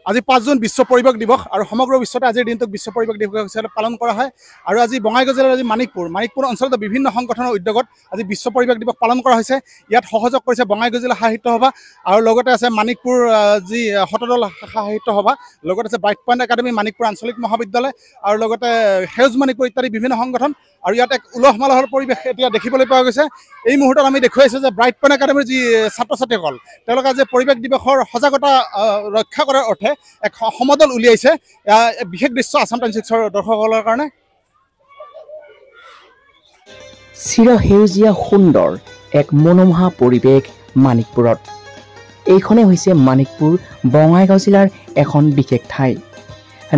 আজি 5 জুন বিশ্ব পৰিৱেশ দিৱস আৰু সমগ্ৰ বিশ্বতে আজিৰ দিনটোক বিশ্ব পৰিৱেশ দিৱস হিচাপে পালন কৰা হয় আৰু আজি বঙাইগাঁও জিলাৰ আজি মানিকপুৰ অঞ্চলত বিভিন্ন সংগঠনৰ উদ্যোগত আজি বিশ্ব পৰিৱেশ দিৱস পালন কৰা হৈছে। ইয়াত সহযোগ কৰিছে বঙাইগাঁও জিলা সাহিত্য সভা আৰু লগতে আছে মানিকপুৰ যি শতদল সাহিত্য সভা, লগতে আছে ব্ৰাইট পইণ্ট একাডেমী, মানিকপুৰ আঞ্চলিক মহাবিদ্যালয় আৰু লগতে সেউজ মানিকপুৰ ইত্যাদি বিভিন্ন সংগঠন। আৰু ইয়াত এক উলহ মালহৰ পৰিৱেশ এতিয়া দেখিবলৈ পোৱা গৈছে। এই মুহূৰ্তত আমি দেখুৱাইছোঁ যে ব্ৰাইট পইণ্ট একাডেমীৰ যি ছাত্ৰ ছাত্ৰীসকল তেওঁলোকে আজি পৰিৱেশ দিৱসৰ সজাগতা ৰক্ষা কৰাৰ অৰ্থে এক সমদল উলিয়াইছে। বিশেষ দৃশ্য আছাম টাইমছ দৰ্শকসকলৰ কাৰণে। চিৰসেউজীয়া সুন্দৰ এক মনোমোহা পৰিৱেশ মানিকপুৰত। এইখনে হৈছে মানিকপুৰ বঙাইগাঁও জিলাৰ এখন বিশেষ ঠাই।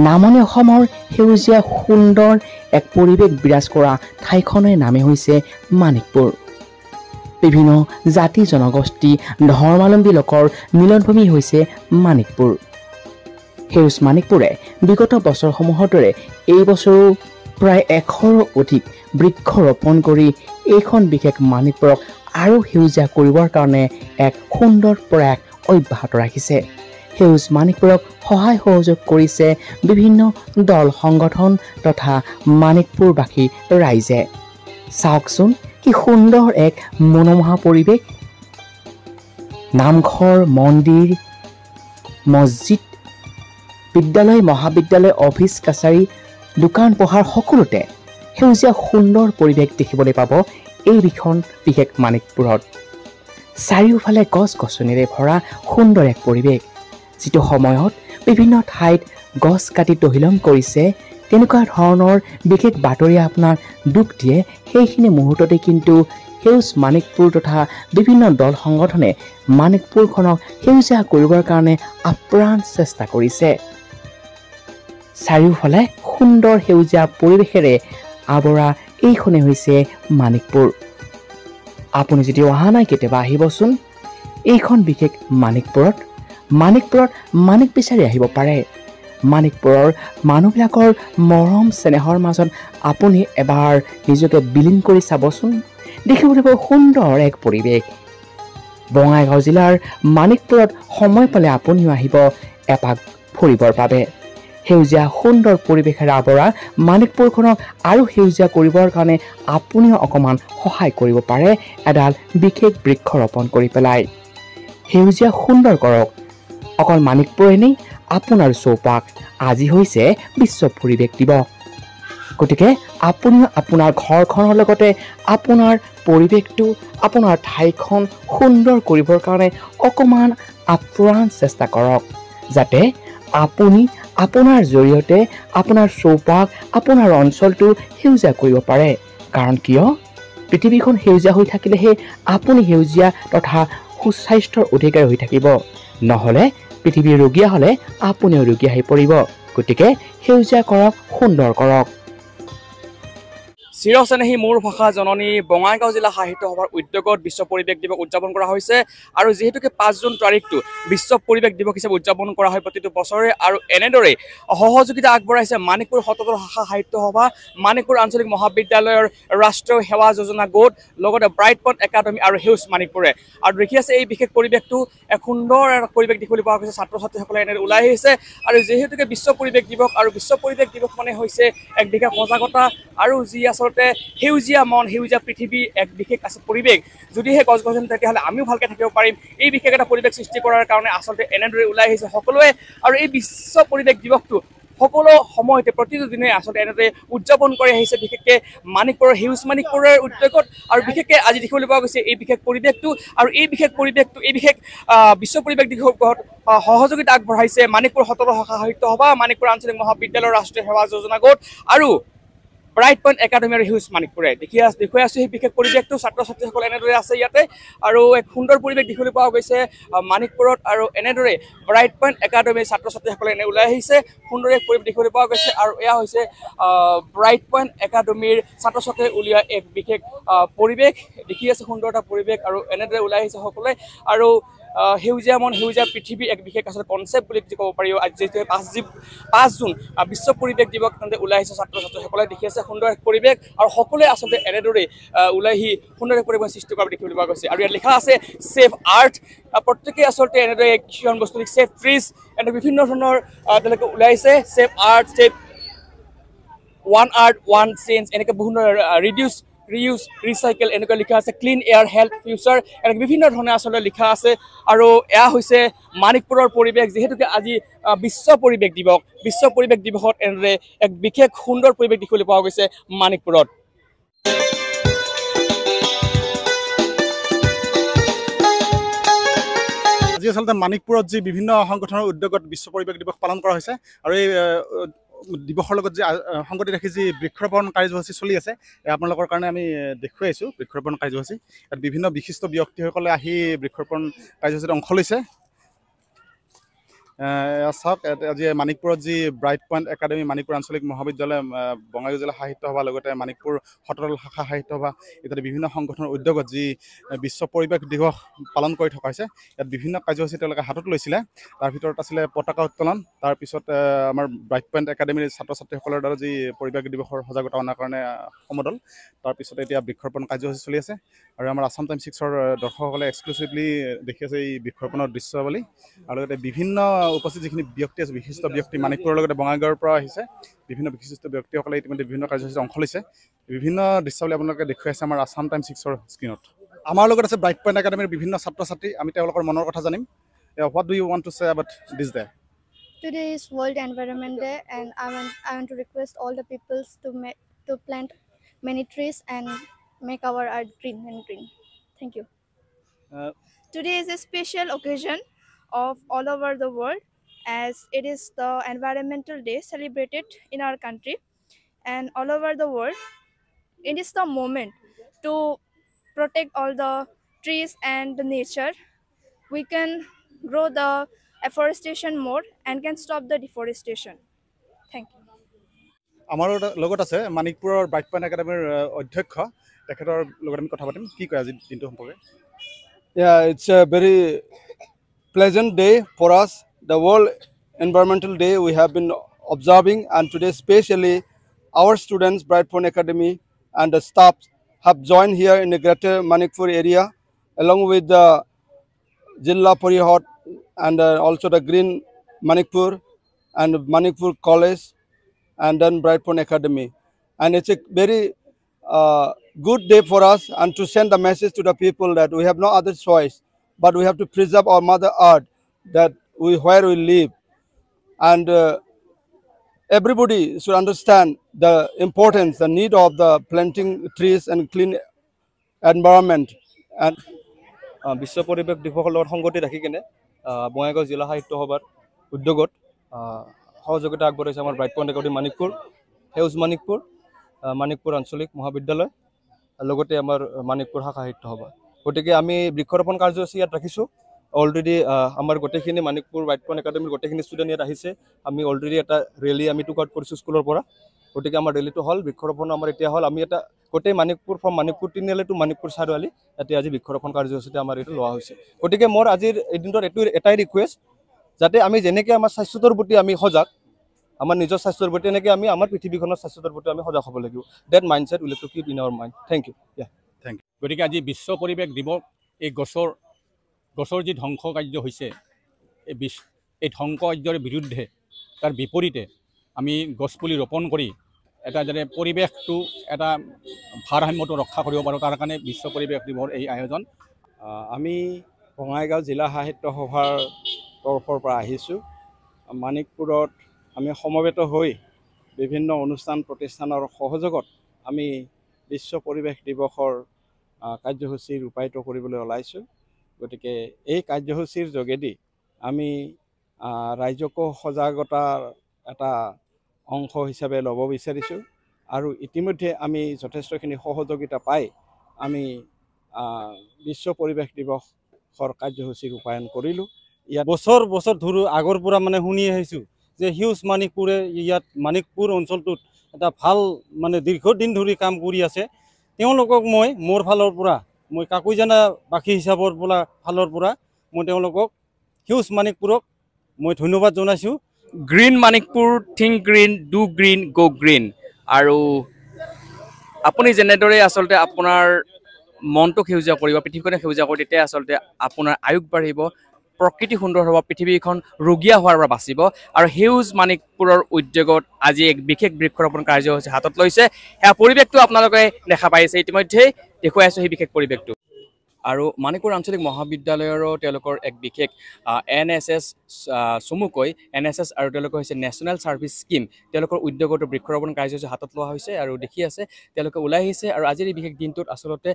নামনি অসমৰ সেউজীয়া সুন্দৰ এক পৰিৱেশ বিৰাজ কৰা ঠাইখনৰ নামে হৈছে মানিকপুৰ। বিভিন্ন জাতি জনগোষ্ঠী ধৰ্মাৱলম্বী লোকৰ মিলনভূমি হৈছে মানিকপুৰ। সেউজ মানিকপুৰে বিগত বছৰসমূহৰ দৰে এই বছৰো প্ৰায় 100ৰো অধিক বৃক্ষ ৰোপণ কৰি এইখন বিশেষ মানিকপুৰক আৰু সেউজীয়া কৰিবৰ কাৰণে এক সুন্দৰ প্ৰয়াস অব্যাহত ৰাখিছে। সেউজ মানিকপুৰক সহায় সহযোগ কৰিছে বিভিন্ন দল সংগঠন তথা মানিকপুৰবাসী ৰাইজে। চাওকচোন কি সুন্দৰ এক মনোমোহা পৰিৱেশ। নামঘৰ, মন্দিৰ, মছজিদ, বিদ্যালয়, মহাবিদ্যালয়, অফিচ কাছাৰী, দোকান পোহাৰ সকলোতে সেউজীয়া সুন্দৰ পৰিৱেশ দেখিবলৈ পাব এইখন বিশেষ মানিকপুৰত। চাৰিওফালে গছ গছনিৰে ভৰা সুন্দৰ এক পৰিৱেশ। যিটো সময়ত বিভিন্ন ঠাইত গছ কাটি তহিলং কৰিছে, তেনেকুৱা ধৰণৰ বিশেষ বাতৰি আপোনাক দুখ দিয়ে। সেইখিনি মুহূৰ্ততে কিন্তু সেউজ মানিকপুৰ তথা বিভিন্ন দল সংগঠনে মানিকপুৰখনক সেউজীয়া কৰিবৰ কাৰণে আপ্ৰাণ চেষ্টা কৰিছে। চাৰিওফালে সুন্দৰ সেউজীয়া পৰিৱেশেৰে আৱৰা এইখনে হৈছে মানিকপুৰ। আপুনি যদি অহা নাই কেতিয়াবা আহিবচোন এইখন বিশেষ মানিকপুৰত মানিক বিচাৰি আহিব পাৰে। মানিকপুৰৰ মানুহবিলাকৰ মৰম চেনেহৰ মাজত আপুনি এবাৰ নিজকে বিলীন কৰি চাবচোন, দেখিবলৈ পাব সুন্দৰ এক পৰিৱেশ। বঙাইগাঁও জিলাৰ মানিকপুৰত সময় পালে আপুনিও আহিব এপাক ফুৰিবৰ বাবে। সেউজীয়া সুন্দৰ পৰিৱেশেৰে আৱৰা মানিকপুৰখনক আৰু সেউজীয়া কৰিবৰ কাৰণে আপুনিও অকণমান সহায় কৰিব পাৰে এডাল বিশেষ বৃক্ষ ৰোপণ কৰি পেলাই। সেউজীয়া সুন্দৰ কৰক। অকল মানিকপুৰে নেই, আপোনাৰ চৌপাশ। আজি হৈছে বিশ্ব পৰিৱেশ দিৱস। গতিকে আপুনিও আপোনাৰ ঘৰখনৰ লগতে আপোনাৰ পৰিৱেশটো, আপোনাৰ ঠাইখন সুন্দৰ কৰিবৰ কাৰণে অকণমান আপ্ৰাণ চেষ্টা কৰক, যাতে আপুনি আপোনাৰ জৰিয়তে আপোনাৰ চৌপাশ, আপোনাৰ অঞ্চলটো সেউজীয়া কৰিব পাৰে। কাৰণ কিয়, পৃথিৱীখন সেউজীয়া হৈ থাকিলেহে আপুনি সেউজীয়া তথা সুস্বাস্থ্যৰ অধিকাৰী হৈ থাকিব। নহ'লে পৃথিৱী ৰোগীয়া হ'লে আপুনিও ৰোগীয়া হৈ পৰিব। গতিকে সেউজীয়া কৰক, সুন্দৰ কৰক। চিৰচেনেহী মোৰ ভাষা জননী বঙাইগাঁও জিলা সাহিত্য সভাৰ উদ্যোগত বিশ্ব পৰিৱেশ দিৱস উদযাপন কৰা হৈছে। আৰু যিহেতুকে 5 জুন তাৰিখটো বিশ্ব পৰিৱেশ দিৱস হিচাপে উদযাপন কৰা হয় প্ৰতিটো বছৰে, আৰু এনেদৰে সহযোগিতা আগবঢ়াইছে মানিকপুৰ শতদল শাখা সাহিত্য সভা, মানিকপুৰ আঞ্চলিক মহাবিদ্যালয়ৰ ৰাষ্ট্ৰীয় সেৱা যোজনা গোট, লগতে ব্ৰাইট পইণ্ট একাডেমী আৰু সেউজ মানিকপুৰে। আৰু দেখি আছে এই বিশেষ পৰিৱেশটো এক সুন্দৰ পৰিৱেশ দেখিবলৈ পোৱা গৈছে। ছাত্ৰ ছাত্ৰীসকলে এনেদৰে ওলাই আহিছে। আৰু যিহেতুকে বিশ্ব পৰিৱেশ দিৱস, আৰু বিশ্ব পৰিৱেশ দিৱস মানে হৈছে এক বিশেষ সজাগতা আৰু যি আচলতে সেউজীয়া মন, সেউজীয়া পৃথিৱী, এক বিশেষ আছে পৰিৱেশ। যদিহে গছ গছনি তেতিয়াহ'লে আমিও ভালকৈ থাকিব পাৰিম। এই বিশেষ এটা পৰিৱেশ সৃষ্টি কৰাৰ কাৰণে আচলতে এনেদৰে ওলাই আহিছে সকলোৱে। আৰু এই বিশ্ব পৰিৱেশ দিৱসটো সকলো সময়তে প্ৰতিটো দিনে আচলতে এনেদৰে উদযাপন কৰি আহিছে, বিশেষকৈ মানিকপুৰৰ সেউজ মানিকপুৰৰ উদ্যোগত। আৰু বিশেষকৈ আজি দেখিবলৈ পোৱা গৈছে এই বিশেষ পৰিৱেশটো। আৰু এই বিশেষ পৰিৱেশটো, এই বিশেষ বিশ্ব পৰিৱেশ দিৱসত সহযোগিতা আগবঢ়াইছে মানিকপুৰ শতদল শাখা সাহিত্য সভা, মানিকপুৰ আঞ্চলিক মহাবিদ্যালয়ৰ ৰাষ্ট্ৰীয় সেৱা যোজনা গোট আৰু ব্ৰাইট পইণ্ট একাডেমী আৰু সেউজ মানিকপুৰে। দেখুৱাই আছোঁ সেই বিশেষ পৰিৱেশটো। ছাত্ৰ ছাত্ৰীসকলে এনেদৰে আছে ইয়াতে, আৰু এক সুন্দৰ পৰিৱেশ দেখিবলৈ পোৱা গৈছে মানিকপুৰত। আৰু এনেদৰে ব্ৰাইট পইণ্ট একাডেমীৰ ছাত্ৰ ছাত্ৰীসকলে এনে ওলাই আহিছে, সুন্দৰ এক পৰিৱেশ দেখিবলৈ পোৱা গৈছে। আৰু এয়া হৈছে ব্ৰাইট পইণ্ট একাডেমীৰ ছাত্ৰ ছাত্ৰীয়ে উলিওৱা এক বিশেষ পৰিৱেশ। দেখি আছে সুন্দৰ এটা পৰিৱেশ, আৰু এনেদৰে ওলাই আহিছে সকলোৱে। আৰু সেউজীয়া মন সেউজীয়া পৃথিৱী এক বিশেষ আচলতে কনচেপ্ট বুলি ক'ব পাৰি। আজি যিহেতু 5 জুন বিশ্ব পৰিৱেশ দিৱস তেন্তে ওলাই আহিছে ছাত্ৰ ছাত্ৰীসকলে দেখি আছে সুন্দৰ এক পৰিৱেশ আৰু সকলোৱে আচলতে এনেদৰে ওলাই আহি সুন্দৰ এক পৰিৱেশ সৃষ্টি কৰা দেখিবলৈ পোৱা গৈছে। আৰু ইয়াত লিখা আছে ছেভ আৰ্থ। প্ৰত্যেকেই আচলতে এনেদৰে কিছুমান বস্তু ছেভ ট্ৰিজ এনে বিভিন্ন ধৰণৰ তেওঁলোকে ওলাই আহিছে। ছেভ আৰ্থ, ছেভ ওৱান আৰ্থ ওৱান চেঞ্জ, এনেকৈ বিভিন্ন ৰিডিউচ ৰিউজ ৰিচাইকেল এনেকৈ লিখা আছে। ক্লিন এয়াৰ হেল্থ ফিউচাৰ এনেকৈ বিভিন্ন ধৰণে আচলতে লিখা আছে। আৰু এয়া হৈছে মানিকপুৰৰ পৰিৱেশ। যিহেতুকে আজি বিশ্ব পৰিৱেশ দিৱস, বিশ্ব পৰিৱেশ দিৱসত এনেদৰে এক বিশেষ সুন্দৰ পৰিৱেশ দেখিবলৈ পোৱা গৈছে মানিকপুৰত। আজি আচলতে মানিকপুৰত যি বিভিন্ন সংগঠনৰ উদ্যোগত বিশ্ব পৰিৱেশ দিৱস পালন কৰা হৈছে আৰু এই দিৱসৰ লগত যি সংগতি ৰাখি যি বৃক্ষৰোপণ কাৰ্যসূচী চলি আছে আপোনালোকৰ কাৰণে আমি দেখুৱাই আছোঁ বৃক্ষৰোপণ কাৰ্যসূচী। ইয়াত বিভিন্ন বিশিষ্ট ব্যক্তিসকলে আহি বৃক্ষৰোপণ কাৰ্যসূচীত অংশ লৈছে। চাওক আজি মানিকপুৰত যি ব্ৰাইট পইণ্ট একাডেমি, মানিকপুৰ আঞ্চলিক মহাবিদ্যালয়, বঙাইগাঁও জিলা সাহিত্য সভা, লগতে মানিকপুৰ সতৰল শাখা সাহিত্য সভা ইত্যাদি বিভিন্ন সংগঠনৰ উদ্যোগত যি বিশ্ব পৰিৱেশ দিৱস পালন কৰি থকা হৈছে। ইয়াত বিভিন্ন কাৰ্যসূচী তেওঁলোকে হাতত লৈছিলে। তাৰ ভিতৰত আছিলে পতাকা উত্তোলন, তাৰপিছত আমাৰ ব্ৰাইট পইণ্ট একাডেমীৰ ছাত্ৰ ছাত্ৰীসকলৰ দ্বাৰা যি পৰিৱেশ দিৱসৰ সজাগতা অনাৰ কাৰণে সমদল, তাৰপিছত এতিয়া বৃক্ষৰোপণ কাৰ্যসূচী চলি আছে। আৰু আমাৰ আছাম টাইমছ 6ৰ দৰ্শকসকলে এক্সক্লুচিভলি দেখি আছে এই বৃক্ষৰোপণৰ দৃশ্যাৱলী। আৰু লগতে বিভিন্ন উপস্থিত যিখিনি ব্যক্তি আছে, বিশিষ্ট ব্যক্তি মানিকপুৰৰ লগতে বঙাইগাঁৱৰ পৰা আহিছে বিভিন্ন বিশিষ্ট ব্যক্তিসকলে ইতিমধ্যে বিভিন্ন কাৰ্যসূচীত অংশ লৈছে। বিভিন্ন দৃশ্যাৱলী আপোনালোকে দেখুৱাই আছে আমাৰ আছাম টাইমছ 6ৰ স্ক্ৰীণত। আমাৰ লগত আছে ব্ৰাইট পইণ্ট একাডেমীৰ বিভিন্ন ছাত্ৰ ছাত্ৰী। আমি তেওঁলোকৰ মনৰ কথা জানিম। What do you want to say about this day? Today is World Environment Day, and I want to request all the peoples to plant many trees and make our earth green and green. Thank you. Today is a special occasion of all over the world, as it is the Environmental Day celebrated in our country and all over the world. It is the moment to protect all the trees and the nature. We can grow the afforestation more and can stop the deforestation. Thank you. আমাৰ লগত আছে মানিকপুৰৰ bright point একাডেমীৰ অধ্যক্ষ, তেখেতৰ লগত আমি কথা পাতিম। কি কয় আজি দিনটো সম্পৰ্কে? Yeah, it's a very pleasant day for us. The World Environmental Day we have been observing, and today especially our students, Bright Point Academy and the staff have joined here in the Greater Manikpur area along with the Jilla Parihot and also the Green Manikpur and Manikpur College and then Bright Point Academy. And it's a very good day for us, and to send the message to the people that we have no other choice but we have to preserve our mother earth that where we live. And everybody should understand the importance, the need of the planting trees and clean environment. And বিশ্ব পৰিৱেশ দিৱসৰ লগত সংগতি ৰাখি কিনে বঙাইগাঁও জিলা সাহিত্য সভাৰ উদ্যোগত সহযোগিতা আগবঢ়াইছে আমাৰ ব্ৰাইট পইণ্ট একাডেমী মানিকপুৰ, সেউজ মানিকপুৰ, মানিকপুৰ আঞ্চলিক মহাবিদ্যালয়, লগতে আমাৰ মানিকপুৰ শাখা সাহিত্য সভা। গতিকে আমি বৃক্ষৰোপণ কাৰ্যসূচী ইয়াত ৰাখিছোঁ। অলৰেডি আমাৰ গোটেইখিনি মানিকপুৰ ব্ৰাইট পইণ্ট একাডেমীৰ গোটেইখিনি ষ্টুডেণ্ট ইয়াত আহিছে। আমি অলৰেডি এটা ৰেলী আমি টুক আউট কৰিছোঁ স্কুলৰ পৰা। গতিকে আমাৰ ৰেলীটো হ'ল, বৃক্ষৰোপণ আমাৰ এতিয়া হ'ল। আমি এটা গোটেই মানিকপুৰ ফ্ৰম মানিকপুৰ তিনিআলি টু মানিকপুৰ চাৰিআলি ইয়াতে আজি বৃক্ষৰোপণ কাৰ্যসূচীতে আমাৰ এইটো লোৱা হৈছে। গতিকে মোৰ আজিৰ এই দিনটোত এটাই ৰিকুৱেষ্ট, যাতে আমি যেনেকৈ আমাৰ স্বাস্থ্যটোৰ প্ৰতি আমি সজাগ, আমাৰ নিজৰ স্বাস্থ্যৰ প্ৰতি এনেকৈ আমি আমাৰ পৃথিৱীখনৰ স্বাস্থ্যটোৰ প্ৰতি আমি সজাগ হ'ব লাগিব। That mindset will to keep in our mind. Thank you. Thank you. গতিকে আজি বিশ্ব পৰিৱেশ দিৱস, এই গছৰ যি ধ্বংস কাৰ্য হৈছে, এই ধ্বংস কাৰ্যৰ বিৰুদ্ধে তাৰ বিপৰীতে আমি গছপুলি ৰোপণ কৰি এটা যাতে পৰিৱেশটো এটা ভাৰসাম্যটো ৰক্ষা কৰিব পাৰোঁ, তাৰ কাৰণে বিশ্ব পৰিৱেশ দিৱসৰ এই আয়োজন। আমি বঙাইগাঁও জিলা সাহিত্য সভাৰ তৰফৰ পৰা আহিছোঁ। মানিকপুৰত আমি সমবেত হৈ বিভিন্ন অনুষ্ঠান প্ৰতিষ্ঠানৰ সহযোগত আমি বিশ্ব পৰিৱেশ দিৱসৰ কাৰ্যসূচী ৰূপায়িত কৰিবলৈ ওলাইছোঁ। গতিকে এই কাৰ্যসূচীৰ যোগেদি আমি ৰাইজকো সজাগতাৰ এটা অংশ হিচাপে ল'ব বিচাৰিছোঁ। আৰু ইতিমধ্যে আমি যথেষ্টখিনি সহযোগিতা পাই আমি বিশ্ব পৰিৱেশ দিৱসৰ কাৰ্যসূচী ৰূপায়ণ কৰিলোঁ। ইয়াত বছৰ ধৰি আগৰ পৰা মানে শুনি আহিছোঁ যে হিউজ মানিকপুৰে ইয়াত মানিকপুৰ অঞ্চলটোত এটা ভাল মানে দীৰ্ঘদিন ধৰি কাম কৰি আছে। তেওঁলোকক মই মোৰ ফালৰ পৰা, মই কাকৈজানা বাসী হিচাপৰ ফালৰ পৰা মই তেওঁলোকক হিউজ মানিকপুৰক মই ধন্যবাদ জনাইছোঁ। Green Manikpur, think green, do green, গ' গ্ৰীণ। আৰু আপুনি যেনেদৰে আচলতে আপোনাৰ মনটোক সেউজীয়া কৰিব, পৃথিৱীখনে সেউজীয়া কৰিব, তেতিয়া আচলতে আপোনাৰ আয়ুস বাঢ়িব, প্ৰকৃতি সুন্দৰ হ'ব, পৃথিৱীখন ৰুগীয়া হোৱাৰ পৰা বাচিব। আৰু সেউজ মানিকপুৰৰ উদ্যোগত আজি এক বিশেষ বৃক্ষৰোপণ কাৰ্যসূচী হাতত লৈছে। সেয়া পৰিৱেশটো আপোনালোকে দেখা পাইছে ইতিমধ্যেই, দেখুৱাই আছোঁ সেই বিশেষ পৰিৱেশটো। আৰু মানিকপুৰ আঞ্চলিক মহাবিদ্যালয়ৰো তেওঁলোকৰ এক বিশেষ NSS চমুকৈ NSS আৰু তেওঁলোকৰ হৈছে নেশ্যনেল ছাৰ্ভিচ স্কিম, তেওঁলোকৰ উদ্যোগতো বৃক্ষৰোপণ কাৰ্যসূচী হাতত লোৱা হৈছে। আৰু দেখি আছে তেওঁলোকে ওলাই আহিছে। আৰু আজিৰ এই বিশেষ দিনটোত আচলতে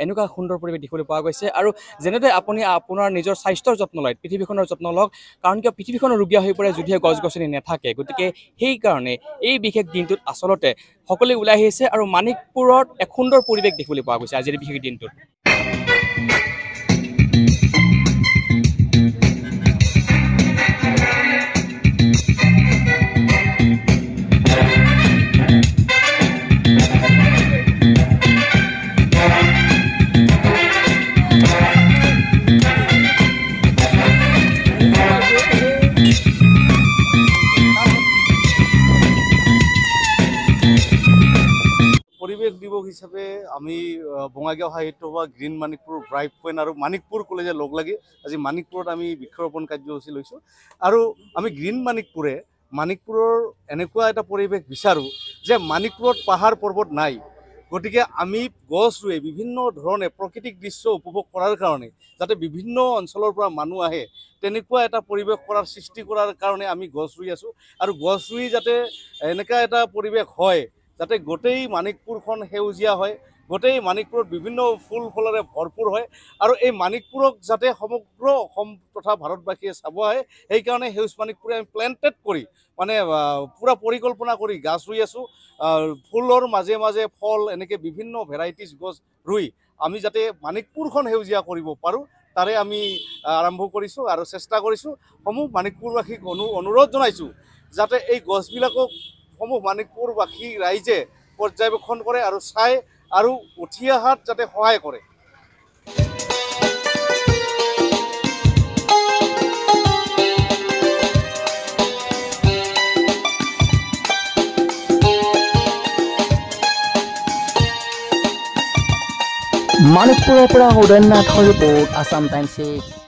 এনেকুৱা সুন্দৰ পৰিৱেশ দেখিবলৈ পোৱা গৈছে। আৰু যেনেদৰে আপুনি আপোনাৰ নিজৰ স্বাস্থ্যৰ যত্ন লয়, পৃথিৱীখনৰ যত্ন লওক, কাৰণ কিয় পৃথিৱীখনৰ ৰুগীয়া হৈ পৰে যদিহে গছ গছনি নাথাকে। গতিকে সেইকাৰণে এই বিশেষ দিনটোত আচলতে সকলোৱে ওলাই আহিছে আৰু মানিকপুৰত এক সুন্দৰ পৰিৱেশ দেখিবলৈ পোৱা গৈছে আজিৰ বিশেষ দিনটোত। পৰিৱেশ দিৱস হিচাপে আমি বঙাইগাঁও সাহিত্য সভা, গ্ৰীণ মানিকপুৰ, ব্ৰাইট পইণ্ট আৰু মানিকপুৰ কলেজে লগ লাগি আজি মানিকপুৰত আমি বৃক্ষৰোপণ কাৰ্যসূচী লৈছোঁ। আৰু আমি গ্ৰীণ মানিকপুৰৰ এনেকুৱা এটা পৰিৱেশ বিচাৰোঁ যে মানিকপুৰত পাহাৰ পৰ্বত নাই। গতিকে আমি গছ ৰুই বিভিন্ন ধৰণে প্ৰাকৃতিক দৃশ্য উপভোগ কৰাৰ কাৰণে, যাতে বিভিন্ন অঞ্চলৰ পৰা মানুহ আহে, তেনেকুৱা এটা পৰিৱেশ সৃষ্টি কৰাৰ কাৰণে আমি গছ ৰুই আছোঁ। আৰু গছ ৰুই যাতে এনেকুৱা এটা পৰিৱেশ হয় যাতে গোটেই মানিকপুৰখন সেউজীয়া হয়, গোটেই মানিকপুৰত বিভিন্ন ফুল ফলেৰে ভৰপূৰ হয়। আৰু এই মানিকপুৰক যাতে সমগ্ৰ অসম তথা ভাৰতবাসীয়ে চাব আহে, সেইকাৰণে সেউজ মানিকপুৰে আমি প্লেণ্টেড কৰি মানে পূৰা পৰিকল্পনা কৰি গাছ ৰুই আছোঁ। ফুলৰ মাজে মাজে ফল, এনেকৈ বিভিন্ন ভেৰাইটিজ গছ ৰুই আমি যাতে মানিকপুৰখন সেউজীয়া কৰিব পাৰোঁ, তাৰে আমি আৰম্ভ কৰিছোঁ আৰু চেষ্টা কৰিছোঁ। সমূহ মানিকপুৰবাসীক অনুৰোধ জনাইছোঁ যাতে এই গছবিলাকক সমূহ মানিকপুৰবাসী ৰাইজে পৰ্যবেক্ষণ কৰে আৰু চাই আৰু উঠি অহাত যাতে সহায় কৰে। মানিকপুৰৰ পৰা উদয়নাথৰ ৰিপৰ্ট, আছাম টাইমছ।